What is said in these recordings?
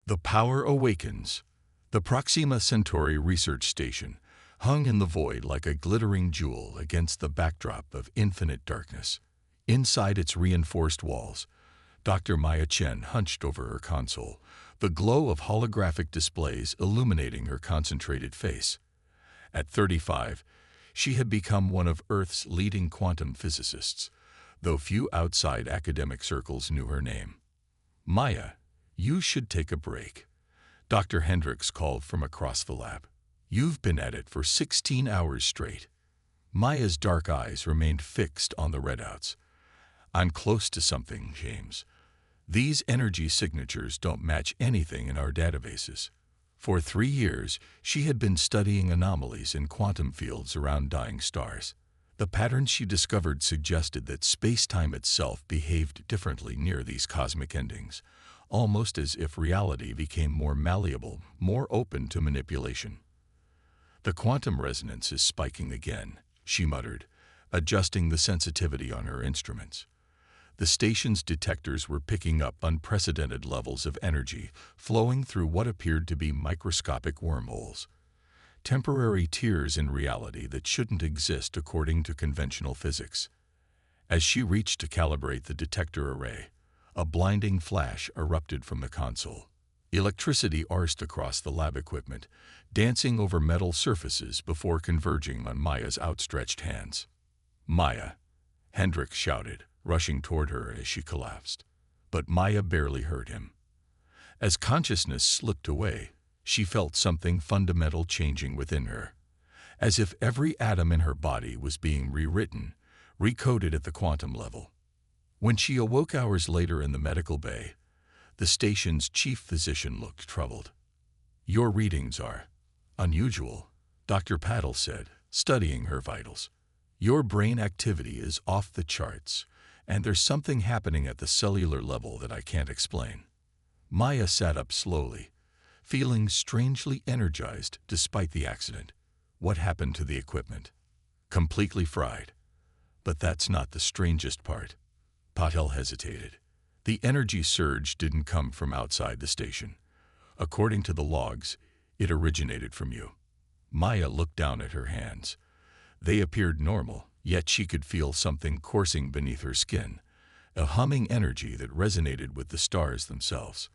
The power awakens. The Proxima Centauri research station hung in the void like a glittering jewel against the backdrop of infinite darkness. Inside its reinforced walls, Dr. Maya Chen hunched over her console, the glow of holographic displays illuminating her concentrated face. At 35, she had become one of Earth's leading quantum physicists, though few outside academic circles knew her name. "Maya, you should take a break," Dr. Hendricks called from across the lab. "You've been at it for 16 hours straight." Maya's dark eyes remained fixed on the readouts. "I'm close to something, James. These energy signatures don't match anything in our databases." For 3 years, she had been studying anomalies in quantum fields around dying stars. The patterns she discovered suggested that space-time itself behaved differently near these cosmic endings, almost as if reality became more malleable, more open to manipulation. "The quantum resonance is spiking again," she muttered, adjusting the sensitivity on her instruments. The station's detectors were picking up unprecedented levels of energy flowing through what appeared to be microscopic wormholes. Temporary tears in reality that shouldn't exist according to conventional physics. As she reached to calibrate the detector array, a blinding flash erupted from the console. Electricity coursed across the lab equipment, dancing over metal surfaces before converging on Maya's outstretched hands. "Maya!" Hendricks shouted, rushing toward her as she collapsed. But Maya barely heard him. As consciousness slipped away, she felt something fundamental changing within her, as if every atom in her body was being rewritten, recoded at the quantum level. When she awoke hours later in the medical bay, the station's chief physician looked troubled. "Your readings are unusual," Dr. Paddle said, studying her vitals. "Your brain activity is off the charts, and there's something happening at the cellular level that I can't explain." Maya sat up slowly, feeling strangely energized despite the accident. "What happened to the equipment?" "Completely fried. But that's not the strangest part." Patel hesitated. "The energy surge didn't come from outside the station. According to the logs, it originated from you." Maya looked down at her hands. They appeared normal, yet she could feel something coursing beneath her skin, a humming energy that resonated with the stars themselves.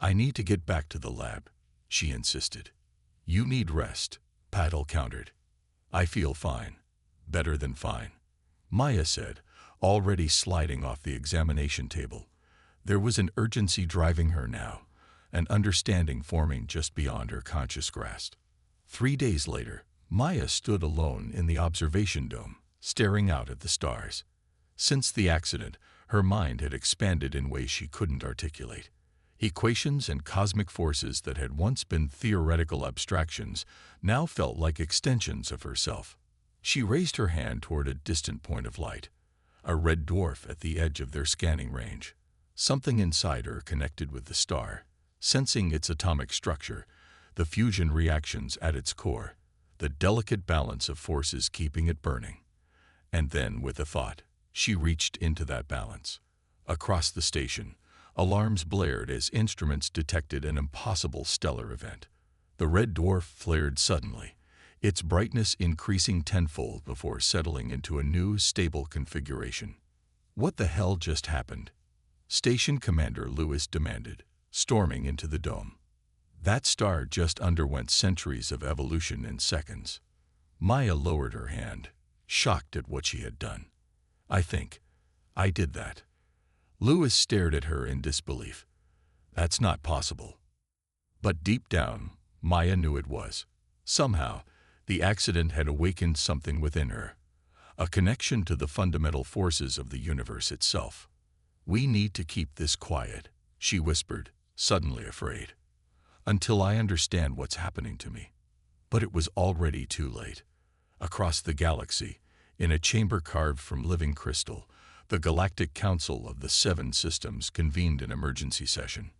"I need to get back to the lab," she insisted. "You need rest," Patel countered. "I feel fine. Better than fine," Maya said, already sliding off the examination table. There was an urgency driving her now, an understanding forming just beyond her conscious grasp. 3 days later, Maya stood alone in the observation dome, staring out at the stars. Since the accident, her mind had expanded in ways she couldn't articulate. Equations and cosmic forces that had once been theoretical abstractions now felt like extensions of herself. She raised her hand toward a distant point of light, a red dwarf at the edge of their scanning range. Something inside her connected with the star, sensing its atomic structure, the fusion reactions at its core, the delicate balance of forces keeping it burning. And then, with a thought, she reached into that balance. Across the station, alarms blared as instruments detected an impossible stellar event. The red dwarf flared suddenly, its brightness increasing tenfold before settling into a new, stable configuration. "What the hell just happened?" Station Commander Lewis demanded, storming into the dome. "That star just underwent centuries of evolution in seconds." Maya lowered her hand, shocked at what she had done. I did that." Lewis stared at her in disbelief. "That's not possible." But deep down, Maya knew it was. Somehow, the accident had awakened something within her, a connection to the fundamental forces of the universe itself. "We need to keep this quiet," she whispered, suddenly afraid, "until I understand what's happening to me." But it was already too late. Across the galaxy, in a chamber carved from living crystal, the Galactic Council of the Seven Systems convened an emergency session.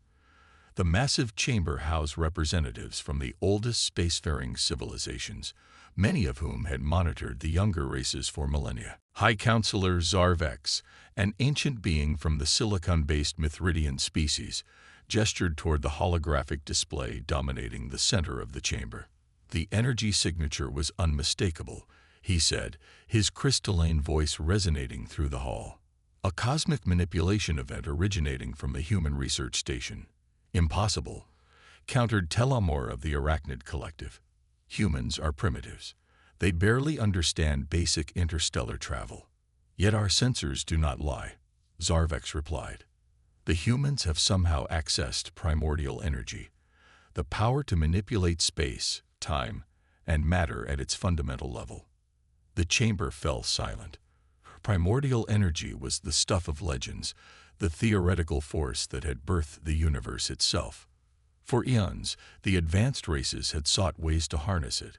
The massive chamber housed representatives from the oldest spacefaring civilizations, many of whom had monitored the younger races for millennia. High Counselor Zarvex, an ancient being from the silicon-based Mithridian species, gestured toward the holographic display dominating the center of the chamber. The energy signature was unmistakable, he said, his crystalline voice resonating through the hall. A cosmic manipulation event originating from the human research station. Impossible, countered Telamor of the Arachnid Collective. Humans are primitives. They barely understand basic interstellar travel. Yet our sensors do not lie, Zarvex replied. The humans have somehow accessed primordial energy, the power to manipulate space, time, and matter at its fundamental level. The chamber fell silent. Primordial energy was the stuff of legends, the theoretical force that had birthed the universe itself. For eons, the advanced races had sought ways to harness it,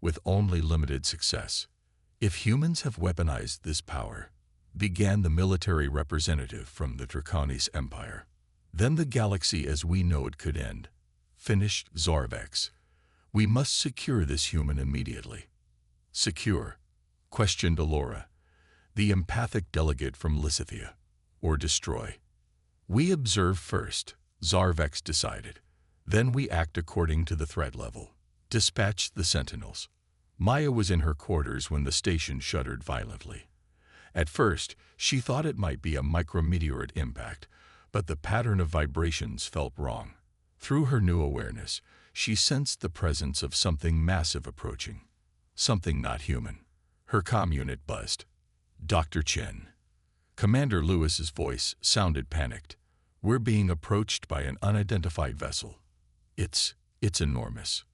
with only limited success. If humans have weaponized this power, began the military representative from the Draconis Empire, then the galaxy as we know it could end, finished Zarvex. We must secure this human immediately. Secure? Questioned Alora, the empathic delegate from Lysithea. Or destroy? We observe first, Zarvex decided. Then we act according to the threat level. Dispatch the sentinels. Maya was in her quarters when the station shuddered violently. At first, she thought it might be a micrometeorite impact, but the pattern of vibrations felt wrong. Through her new awareness, she sensed the presence of something massive approaching. Something not human. Her comm unit buzzed. Dr. Chen. Commander Lewis's voice sounded panicked. We're being approached by an unidentified vessel. It's enormous.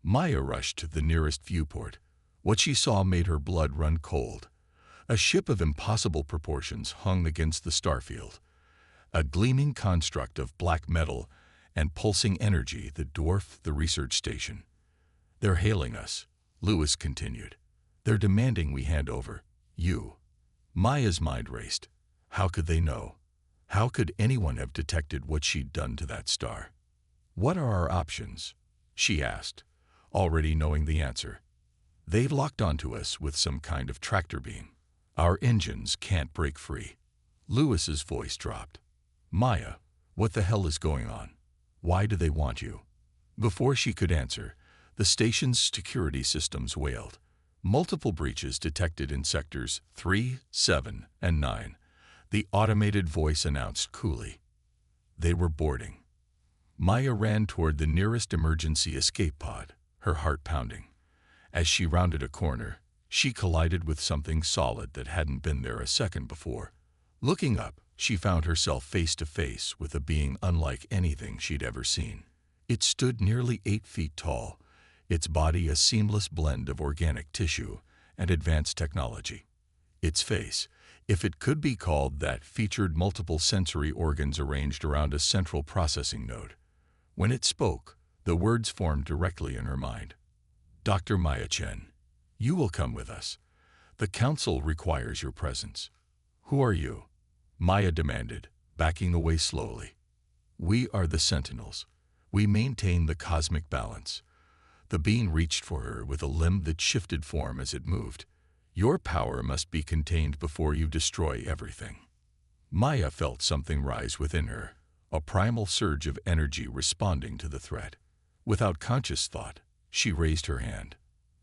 Maya rushed to the nearest viewport. What she saw made her blood run cold. A ship of impossible proportions hung against the starfield, a gleaming construct of black metal and pulsing energy that dwarfed the research station. They're hailing us, Lewis continued. They're demanding we hand over you. Maya's mind raced. How could they know? How could anyone have detected what she'd done to that star? What are our options? She asked, already knowing the answer. They've locked onto us with some kind of tractor beam. Our engines can't break free. Lewis's voice dropped. Maya, what the hell is going on? Why do they want you? Before she could answer, the station's security systems wailed. Multiple breaches detected in sectors 3, 7, and 9. The automated voice announced coolly. They were boarding. Maya ran toward the nearest emergency escape pod, her heart pounding. As she rounded a corner, she collided with something solid that hadn't been there a second before. Looking up, she found herself face to face with a being unlike anything she'd ever seen. It stood nearly 8 feet tall, its body a seamless blend of organic tissue and advanced technology. Its face, if it could be called that, featured multiple sensory organs arranged around a central processing node. When it spoke, the words formed directly in her mind. Dr. Maya Chen, you will come with us. The council requires your presence. Who are you? Maya demanded, backing away slowly. We are the Sentinels. We maintain the cosmic balance. The being reached for her with a limb that shifted form as it moved. Your power must be contained before you destroy everything. Maya felt something rise within her, a primal surge of energy responding to the threat. Without conscious thought, she raised her hand.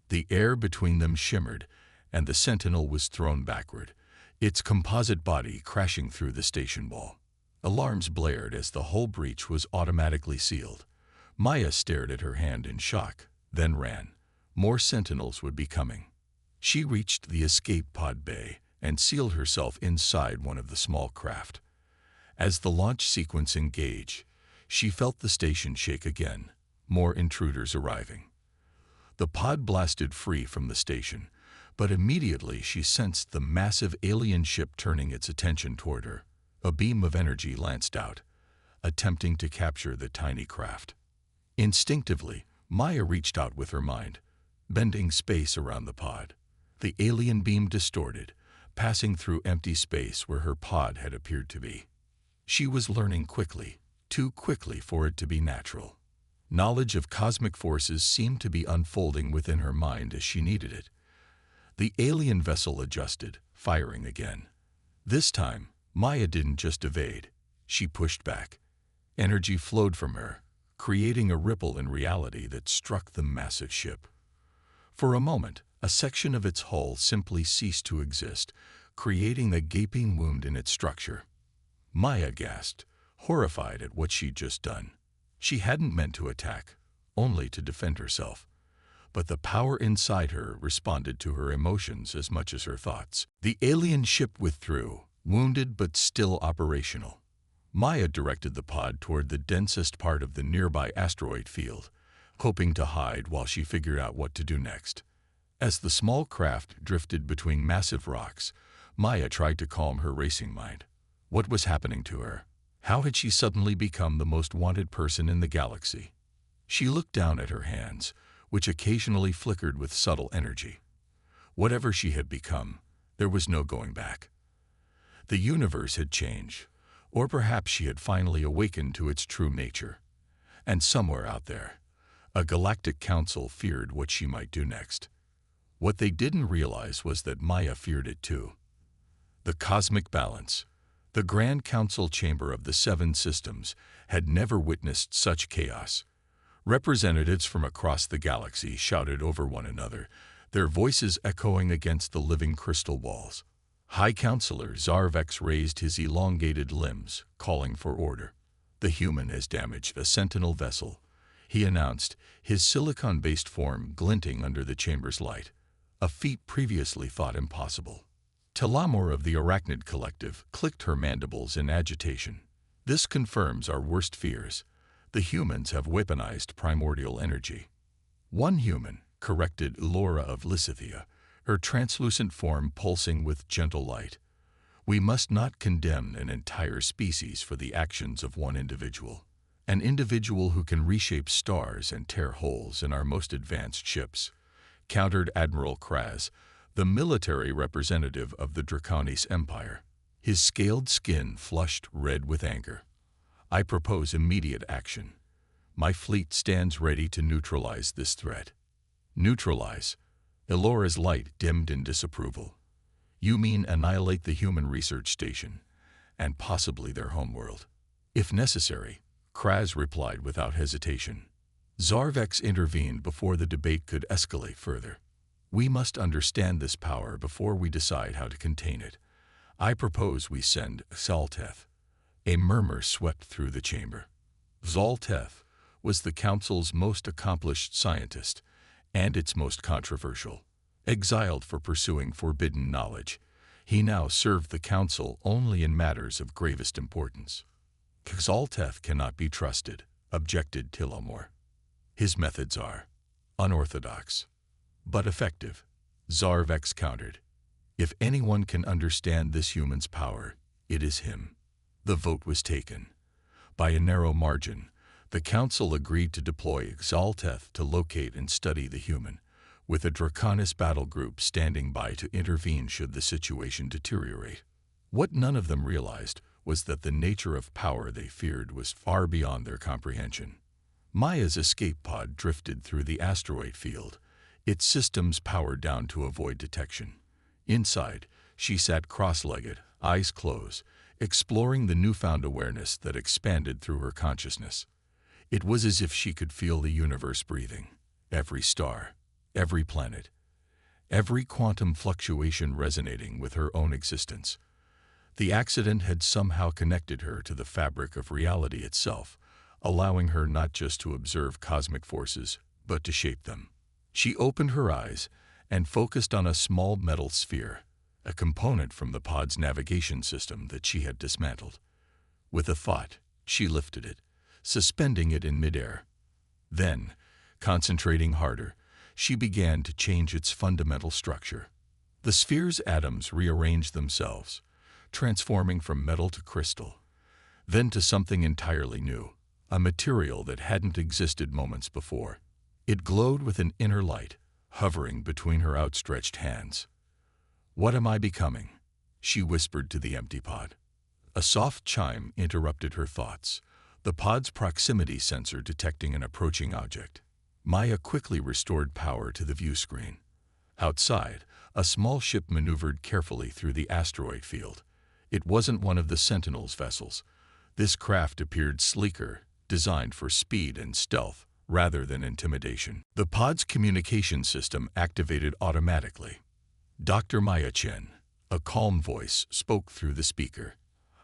The air between them shimmered, and the sentinel was thrown backward, its composite body crashing through the station wall. Alarms blared as the hull breach was automatically sealed. Maya stared at her hand in shock, then ran. More sentinels would be coming. She reached the escape pod bay and sealed herself inside one of the small craft. As the launch sequence engaged, she felt the station shake again, more intruders arriving. The pod blasted free from the station, but immediately she sensed the massive alien ship turning its attention toward her. A beam of energy lanced out, attempting to capture the tiny craft. Instinctively, Maya reached out with her mind, bending space around the pod. The alien beam distorted, passing through empty space where her pod had appeared to be. She was learning quickly, too quickly for it to be natural. Knowledge of cosmic forces seemed to be unfolding within her mind as she needed it. The alien vessel adjusted, firing again. This time, Maya didn't just evade, she pushed back. Energy flowed from her, creating a ripple in reality that struck the massive ship. For a moment, a section of its hull simply ceased to exist, creating a gaping wound in its structure. Maya gasped, horrified at what she'd just done. She hadn't meant to attack, only to defend herself. But the power inside her responded to her emotions as much as her thoughts. The alien ship withdrew, wounded but still operational. Maya directed the pod toward the densest part of the nearby asteroid field, hoping to hide while she figured out what to do next. As the small craft drifted between massive rocks, Maya tried to calm her racing mind. What was happening to her? How had she suddenly become the most wanted person in the galaxy? She looked down at her hands, which occasionally flickered with subtle energy. Whatever she had become, there was no going back. The universe had changed, or perhaps she had finally awakened to its true nature. And somewhere out there, a galactic council feared what she might do next. What they didn't realize was that Maya feared it too. The cosmic balance, the Grand Council chamber of the Seven Systems, had never witnessed such chaos. Representatives from across the galaxy shouted over one another, their voices echoing against the living crystal walls. High Counselor Zarvex raised his elongated limbs, calling for order. "The human has damaged a sentinel vessel," he announced, his silicon-based form glinting under the chamber's light, a feat previously thought impossible. Telamor of the Arachnid Collective clicked her mandibles in agitation. "This confirms our worst fears. The humans have weaponized primordial energy." "One human," corrected Laura of Lysithia, her translucent form pulsing with gentle light. "We must not condemn an entire species for the actions of one individual. An individual who can reshape stars and tear holes in our most advanced ships," countered Admiral Kraz, the military representative of the Draconis Empire. His scaled skin flushed red with anger. "I propose immediate action. My fleet stands ready to neutralize this threat." "Neutralize?" Elora's light dimmed in disapproval. "You mean annihilate the human research station, and possibly their homeworld?" "If necessary," Kraz replied without hesitation. Zarvex intervened before the debate could escalate further. "We must understand this power before we decide how to contain it. I propose we send Zalteth." A murmur swept through the chamber. Zalteth was the Council's most accomplished scientist, and its most controversial. Exiled for pursuing forbidden knowledge, he now served the Council only in matters of gravest importance. "Zalteth cannot be trusted," objected Telamor. "His methods are unorthodox, but effective," Zarvex countered. "If anyone can understand this human's power, it is him." The vote was taken. By a narrow margin, the Council agreed to deploy Zalteth to locate and study the human, with a Draconis battle group standing by to intervene should the situation deteriorate. What none of them realized was that the nature of power they feared was far beyond their comprehension. Maya's escape pod drifted through the asteroid field, its systems powered down to avoid detection. Inside, she sat cross-legged, eyes closed, exploring the newfound awareness that expanded through her consciousness. It was as if she could feel the universe breathing, every star, every planet, every quantum fluctuation resonating with her own existence. The accident had somehow connected her to the fabric of reality itself, allowing her not just to observe cosmic forces, but to shape them. She opened her eyes and focused on a small metal sphere, a component from the pod's navigation system that she had dismantled. With a thought, she lifted it, suspending it in midair. Then, concentrating harder, she began to change its fundamental structure. The sphere's atoms rearranged themselves, transforming from metal to crystal, then to something entirely new, a material that hadn't existed moments before. It glowed with an inner light, hovering between her outstretched hands. "What am I becoming?" she whispered to the empty pod. A soft chime interrupted her thoughts, the pod's proximity sensor detecting an approaching object. Maya quickly restored power to the view screen. Outside, a small ship maneuvered carefully through the asteroid field. It wasn't one of the Sentinel's vessels. This craft appeared sleeker, designed for speed and stealth rather than intimidation. The pod's communication system activated automatically. Dr. Maya Chen, a calm voice, spoke through the speaker.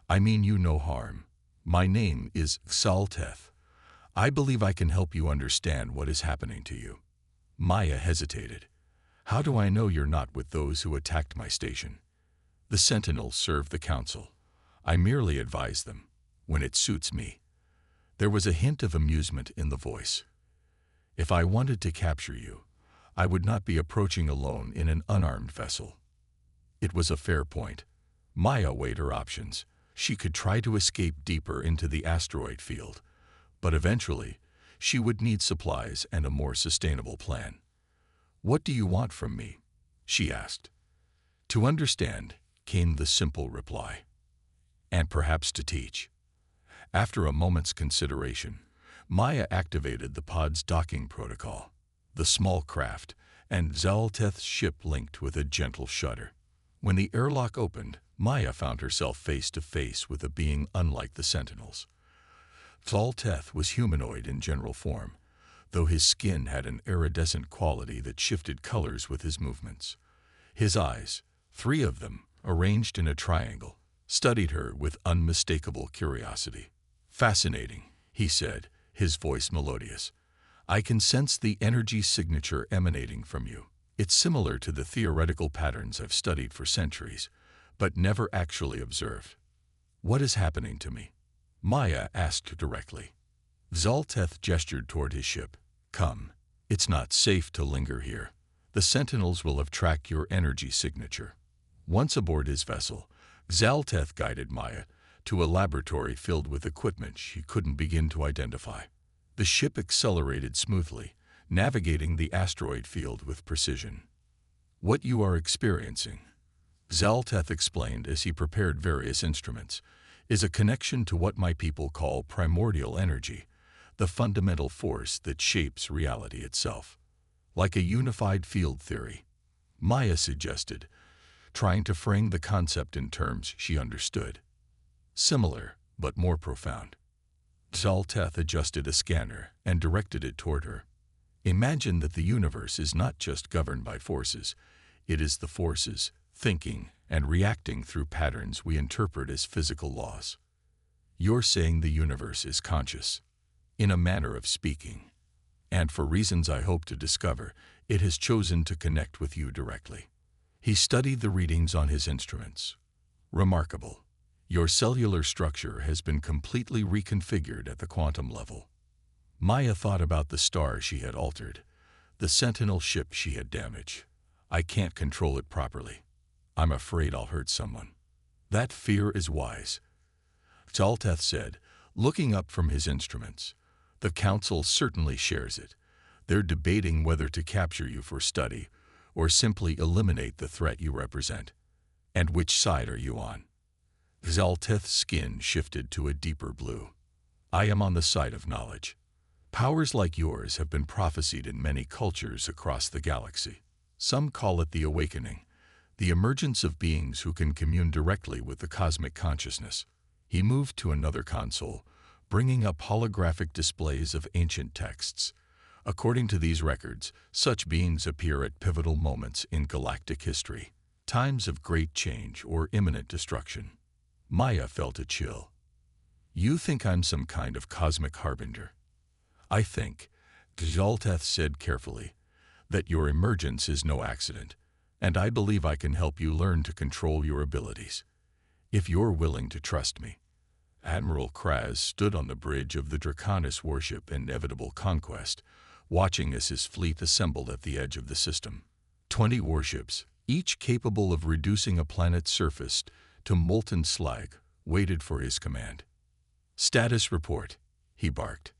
"I mean you no harm. My name is Xalteth. I believe I can help you understand what is happening to you." Maya hesitated. "How do I know you're not with those who attacked my station?" "The Sentinels serve the Council. I merely advise them, when it suits me." There was a hint of amusement in the voice. "If I wanted to capture you, I would not be approaching alone in an unarmed vessel." It was a fair point. Maya weighed her options. She could try to escape deeper into the asteroid field, but eventually she would need supplies and a more sustainable plan. "What do you want from me?" she asked. "To understand," came the simple reply. "And perhaps to teach." After a moment's consideration, Maya activated the pod's docking protocol. The small craft and Xalteth's ship linked with a gentle shudder. When the airlock opened, Maya found herself face to face with a being unlike the Sentinels. Xalteth was humanoid in general form, though his skin had an iridescent quality that shifted colors with his movements. His eyes, 3 of them, arranged in a triangle, studied her with unmistakable curiosity. "Fascinating," he said, his voice melodious. "I can sense the energy signature emanating from you. It's similar to the theoretical patterns I've studied for centuries, but never actually observed." "What is happening to me?" Maya asked directly. Xalteth gestured toward his ship. "Come. It's not safe to linger here. The Sentinels will have tracked your energy signature." Once aboard his vessel, Xalteth guided Maya to a laboratory filled with equipment she couldn't begin to identify. The ship accelerated smoothly, navigating the asteroid field with precision. "What you are experiencing," Xalteth explained as he prepared various instruments, "is a connection to what my people call primordial energy, the fundamental force that shapes reality itself. Like a unified field theory," Maya suggested, trying to frame the concept in terms she understood. "Similar, but more profound." Xalteth adjusted a scanner and directed it toward her. "Imagine that the universe is not just governed by forces. It is the forces, thinking and reacting through patterns we interpret as physical laws. You're saying the universe is conscious, in a manner of speaking. And for reasons I hope to discover, it has chosen to connect with you directly." He studied the readings on his instruments. "Remarkable. Your cellular structure has been completely reconfigured at the quantum level." Maya thought about the star she had altered, the Sentinel ship she had damaged. "I can't control it properly. I'm afraid I'll hurt someone." "That fear is wise," Xalteth said, looking up from his instruments. "The Council certainly shares it. They're debating whether to capture you for study or simply eliminate the threat you represent." "And which side are you on?" Xalteth's skin shifted to a deeper blue. "I am on the side of knowledge. Powers like yours have been prophesied in many cultures across the galaxy. Some call it the awakening, the emergence of beings who can commune directly with the cosmic consciousness." He moved to another console, bringing up holographic displays of ancient texts. According to these records, such beings appear at pivotal moments in galactic history, times of great change or imminent destruction. Maya felt a chill. "You think I'm some kind of cosmic harbinger?" "I think," Xalteth said carefully, "that your emergence is no accident, and I believe I can help you learn to control your abilities, if you're willing to trust me." Admiral Kraz stood on the bridge of the Draconis warship Inevitable Conquest, watching as his fleet assembled at the edge of the system. 20 warships, each capable of reducing a planet's surface to molten slag, waited for his command. "Status report," he barked.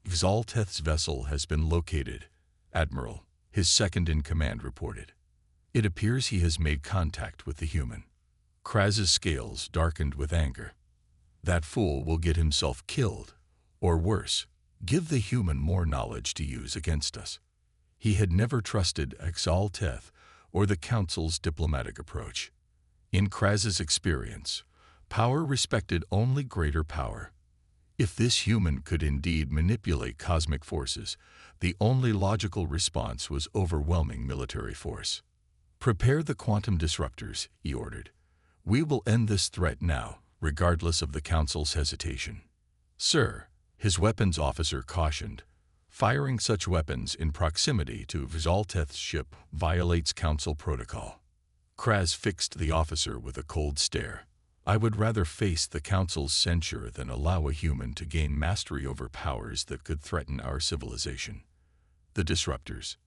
"Xalteth's vessel has been located, Admiral," his second-in-command reported. "It appears he has made contact with the human." Kraz's scales darkened with anger. "That fool will get himself killed, or worse, give the human more knowledge to use against us." He had never trusted Xalteth or the Council's diplomatic approach. In Kraz's experience, power respected only greater power, If this human could indeed manipulate cosmic forces, the only logical response was overwhelming military force. "Prepare the quantum disruptors," he ordered. "We will end this threat now, regardless of the Council's hesitation." "Sir," his weapons officer cautioned, "firing such weapons in proximity to Zalteth's ship violates Council protocol." Kraz fixed the officer with a cold stare. "I would rather face the Council's censure than allow a human to gain mastery over powers that could threaten our civilization." The disruptors.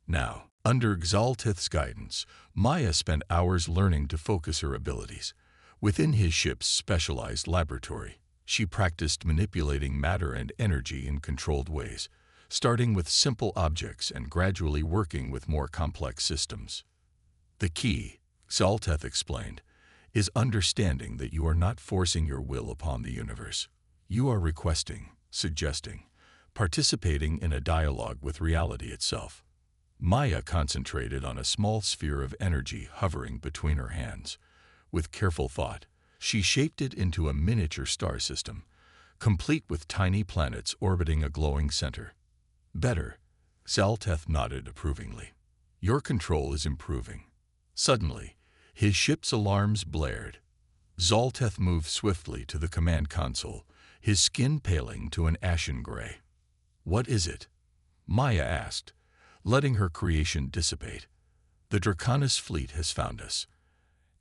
Now, under Zalteth's guidance, Maya spent hours learning to focus her abilities. Within his ship's specialized laboratory, she practiced manipulating matter and energy in controlled ways, starting with simple objects and gradually working with more complex systems. "The key," Zalteth explained, "is understanding that you are not forcing your will upon the universe. You are requesting, suggesting, participating in a dialogue with reality itself." Maya concentrated on a small sphere of energy hovering between her hands. With careful thought, she shaped it into a miniature star system, complete with tiny planets orbiting a glowing center. "Better," Zalteth nodded approvingly. "Your control is improving." Suddenly, his ship's alarms blared. Zalteth moved swiftly to the command console, his skin paling to an ashen gray. "What is it?" Maya asked, letting her creation dissipate. "The Draconis fleet has found us,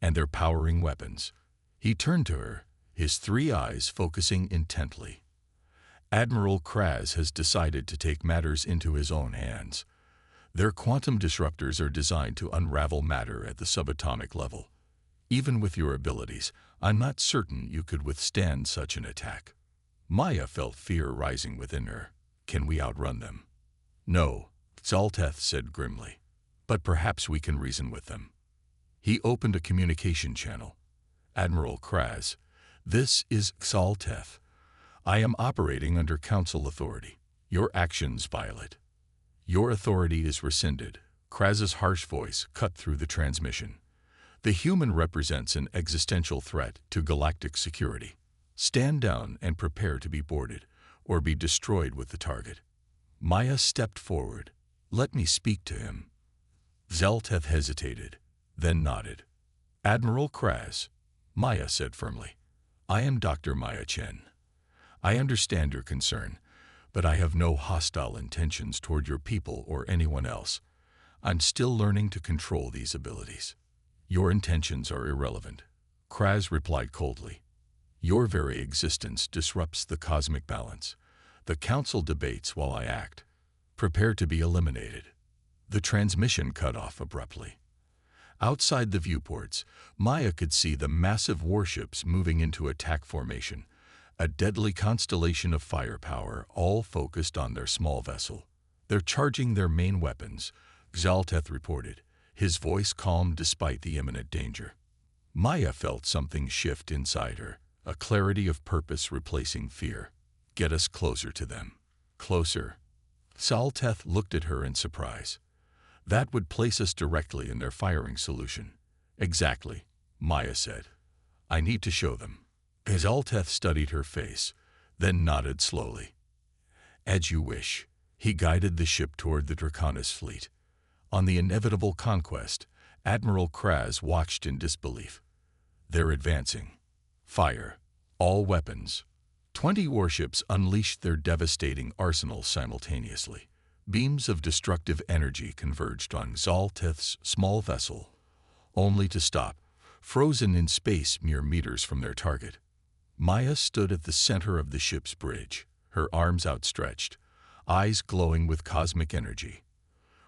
and they're powering weapons." He turned to her, his three eyes focusing intently. "Admiral Kraz has decided to take matters into his own hands. Their quantum disruptors are designed to unravel matter at the subatomic level. Even with your abilities, I'm not certain you could withstand such an attack." Maya felt fear rising within her. "Can we outrun them?" "No," Zalteth said grimly, "but perhaps we can reason with them." He opened a communication channel. "Admiral Kraz, this is Zalteth. I am operating under Council authority. Your actions violate. Your authority is rescinded." Kraz's harsh voice cut through the transmission. "The human represents an existential threat to galactic security. Stand down and prepare to be boarded, or be destroyed with the target." Maya stepped forward. "Let me speak to him." Zalteth hesitated, then nodded. "Admiral Kraz," Maya said firmly, "I am Dr. Maya Chen. I understand your concern, but I have no hostile intentions toward your people or anyone else. I'm still learning to control these abilities." "Your intentions are irrelevant," Kraz replied coldly. "Your very existence disrupts the cosmic balance. The Council debates while I act. Prepare to be eliminated." The transmission cut off abruptly. Outside the viewports, Maya could see the massive warships moving into attack formation, a deadly constellation of firepower, all focused on their small vessel. "They're charging their main weapons," Zalteth reported, his voice calm despite the imminent danger. Maya felt something shift inside her, a clarity of purpose replacing fear. "Get us closer to them." "Closer?" Zalteth looked at her in surprise. "That would place us directly in their firing solution." "Exactly," Maya said. "I need to show them." Zalteth studied her face, then nodded slowly. "As you wish." He guided the ship toward the Draconis fleet. On the inevitable conquest, Admiral Kraz watched in disbelief. "They're advancing. Fire. All weapons." 20 warships unleashed their devastating arsenals simultaneously. Beams of destructive energy converged on Zalteth's small vessel, only to stop, frozen in space mere meters from their target. Maya stood at the center of the ship's bridge, her arms outstretched, eyes glowing with cosmic energy.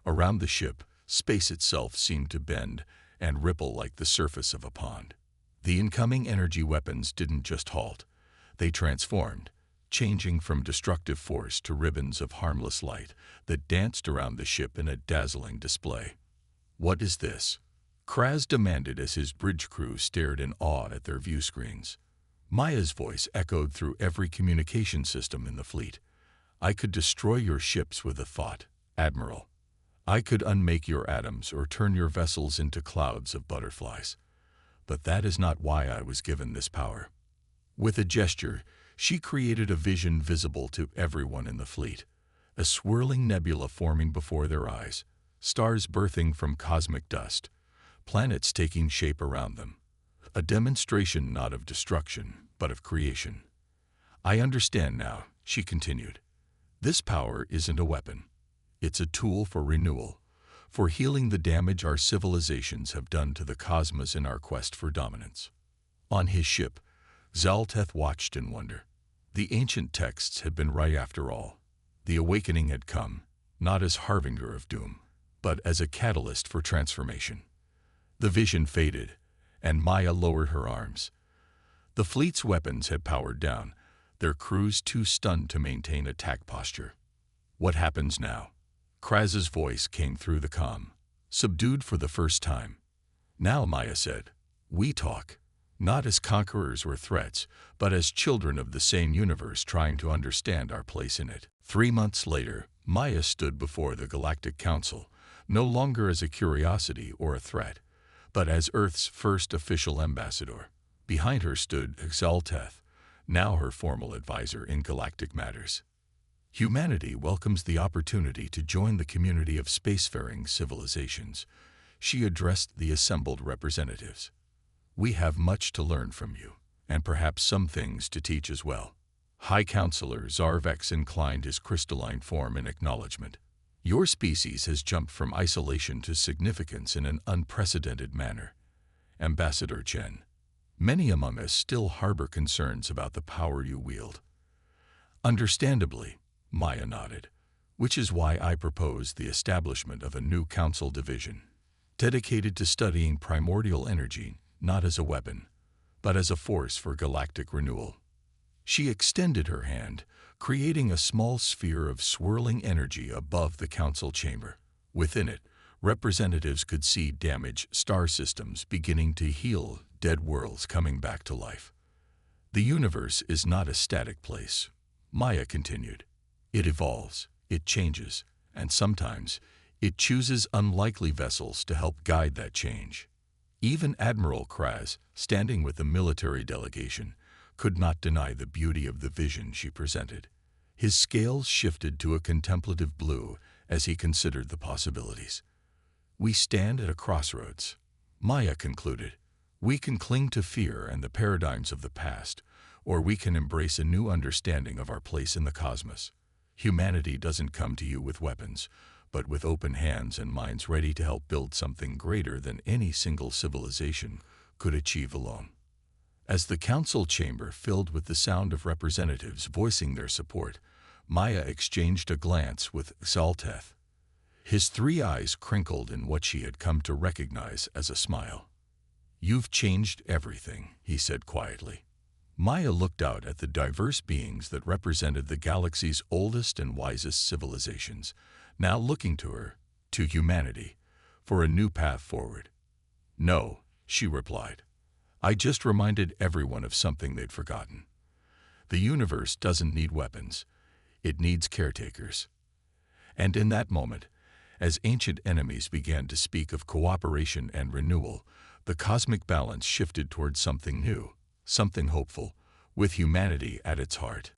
Around the ship, space itself seemed to bend and ripple like the surface of a pond. The incoming energy weapons didn't just halt. They transformed, changing from destructive force to ribbons of harmless light that danced around the ship in a dazzling display. "What is this?" Kraz demanded as his bridge crew stared in awe at their view screens. Maya's voice echoed through every communication system in the fleet. "I could destroy your ships with a thought, Admiral. I could unmake your atoms or turn your vessels into clouds of butterflies. But that is not why I was given this power." With a gesture, She created a vision visible to everyone in the fleet, a swirling nebula forming before their eyes, stars birthing from cosmic dust, planets taking shape around them, a demonstration not of destruction, but of creation. "I understand now," she continued. "This power isn't a weapon. It's a tool for renewal, for healing the damage our civilizations have done to the cosmos in our quest for dominance." On his ship, Zalteth watched in wonder. The ancient texts had been right after all. The awakening had come, not as harbinger of doom, but as a catalyst for transformation. The vision faded, and Maya lowered her arms. The fleet's weapons had powered down, their crews too stunned to maintain attack posture. "What happens now?" Kraz's voice came through the comm, subdued for the first time. "Now," Maya said, "we talk. Not as conquerors or threats, but as children of the same universe trying to understand our place in it." 3 months later, Maya stood before the Galactic Council, no longer as a curiosity or a threat, but as Earth's first official ambassador. Behind her stood Zalteth, now her formal advisor in galactic matters. "Humanity welcomes the opportunity to join the community of spacefaring civilizations," she addressed the assembled representatives. "We have much to learn from you, and perhaps some things to teach as well." High Counselor Zarvex inclined his crystalline form in acknowledgement. "Your species has jumped from isolation to significance in an unprecedented manner, Ambassador Chen. Many among us still harbor concerns about the power you wield." "Understandably," Maya nodded, "which is why I propose the establishment of a new council division, dedicated to studying primordial energy, not as a weapon, but as a force for galactic renewal." She extended her hand, creating a small sphere of swirling energy above the council chamber. Within it, representatives could see damaged star systems beginning to heal, dead worlds coming back to life. "The universe is not a static place," Maya continued. "It evolves, it changes, and sometimes it chooses unlikely vessels to help guide that change." Even Admiral Kraz, standing with the military delegation, could not deny the beauty of the vision she presented. His scales shifted to a contemplative blue as he considered the possibilities. "We stand at a crossroads," Maya concluded. "We can cling to fear and the paradigms of the past, or we can embrace a new understanding of our place in the cosmos. Humanity doesn't come to you with weapons, but with open hands and minds ready to help build something greater than any single civilization could achieve alone." As the council chamber filled with the sound of representatives voicing their support, Maya exchanged a glance with Zalteth. His 3 eyes crinkled in what she had come to recognize as a smile. "You've changed everything," he said quietly. Maya looked out at the diverse beings that represented the galaxy's oldest and wisest civilizations, now looking to her, to humanity, for a new path forward. "No," she replied. "I just reminded everyone of something they'd forgotten. The universe doesn't need weapons. It needs caretakers." And in that moment, as ancient enemies began to speak of cooperation and renewal, the cosmic balance shifted towards something new, something hopeful, with humanity at its heart.